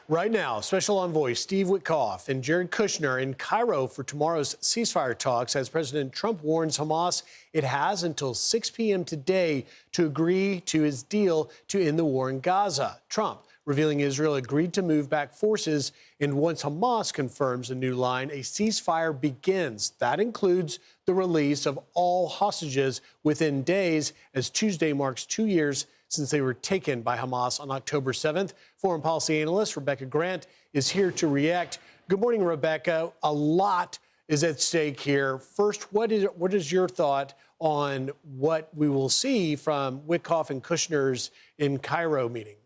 Right now, Special Envoy Steve Witkoff and Jared Kushner in Cairo for tomorrow's ceasefire talks as President Trump warns Hamas it has until 6 p.m. today to agree to his deal to end the war in Gaza. Trump revealing Israel agreed to move back forces, and once Hamas confirms a new line, a ceasefire begins. That includes the release of all hostages within days, as Tuesday marks 2 years since they were taken by Hamas on October 7th. Foreign policy analyst Rebecca Grant is here to react. Good morning, Rebecca. A lot is at stake here. First, what is your thought on what we will see from Witkoff and Kushner's in Cairo meeting?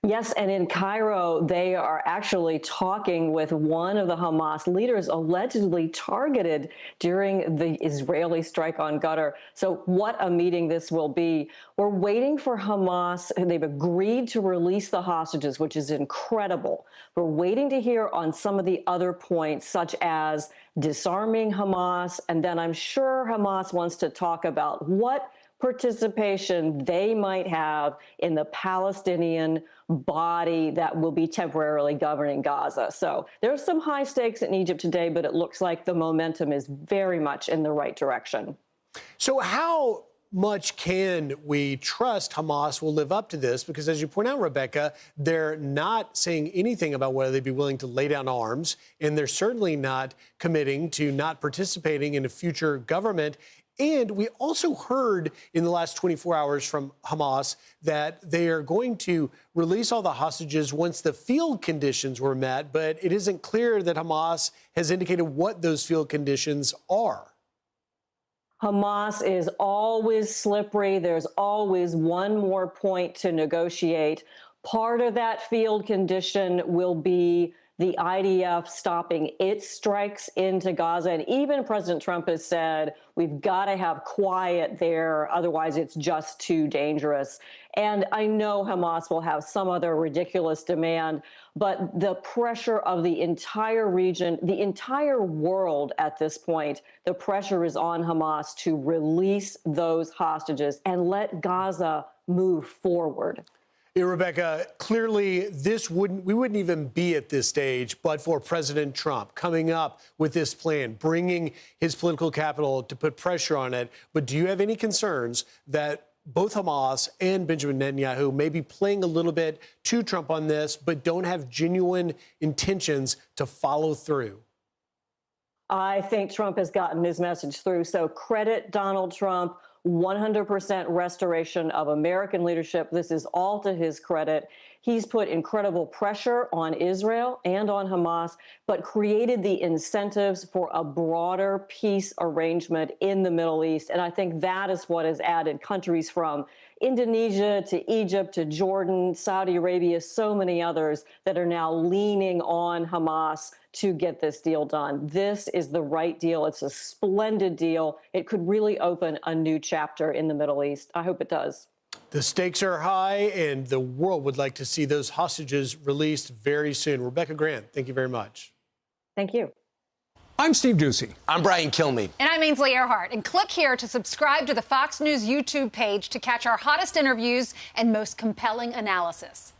Yes, and in Cairo, they are actually talking with one of the Hamas leaders allegedly targeted during the Israeli strike on Qatar. So what a meeting this will be. We're waiting for Hamas. They've agreed to release the hostages, which is incredible. We're waiting to hear on some of the other points, such as disarming Hamas. And then I'm sure Hamas wants to talk about what participation they might have in the Palestinian body that will be temporarily governing Gaza. So there's some high stakes in Egypt today, but it looks like the momentum is very much in the right direction. So how much can we trust Hamas will live up to this? Because as you point out, Rebecca, they're not saying anything about whether they'd be willing to lay down arms, and they're certainly not committing to not participating in a future government. And we also heard in the last 24 hours from Hamas that they are going to release all the hostages once the field conditions were met, but it isn't clear that Hamas has indicated what those field conditions are. Hamas is always slippery. There's always one more point to negotiate. Part of that field condition will be the IDF stopping its strikes into Gaza. And even President Trump has said, we've got to have quiet there, otherwise it's just too dangerous. And I know Hamas will have some other ridiculous demand, but the pressure of the entire region, the entire world at this point, the pressure is on Hamas to release those hostages and let Gaza move forward. Yeah, Rebecca, clearly we wouldn't even be at this stage but for President Trump coming up with this plan, bringing his political capital to put pressure on it. But do you have any concerns that both Hamas and Benjamin Netanyahu may be playing a little bit to Trump on this, but don't have genuine intentions to follow through? I think Trump has gotten his message through. So credit Donald Trump. 100% restoration of American leadership. This is all to his credit. He's put incredible pressure on Israel and on Hamas, but created the incentives for a broader peace arrangement in the Middle East. And I think that is what has added countries from Indonesia to Egypt to Jordan, Saudi Arabia, so many others that are now leaning on Hamas to get this deal done. This is the right deal. It's a splendid deal. It could really open a new chapter in the Middle East. I hope it does. The stakes are high, and the world would like to see those hostages released very soon. Rebecca Grant, thank you very much. Thank you. I'm Steve Doocy. I'm Brian Kilmeade. And I'm Ainsley Earhart. And click here to subscribe to the Fox News YouTube page to catch our hottest interviews and most compelling analysis.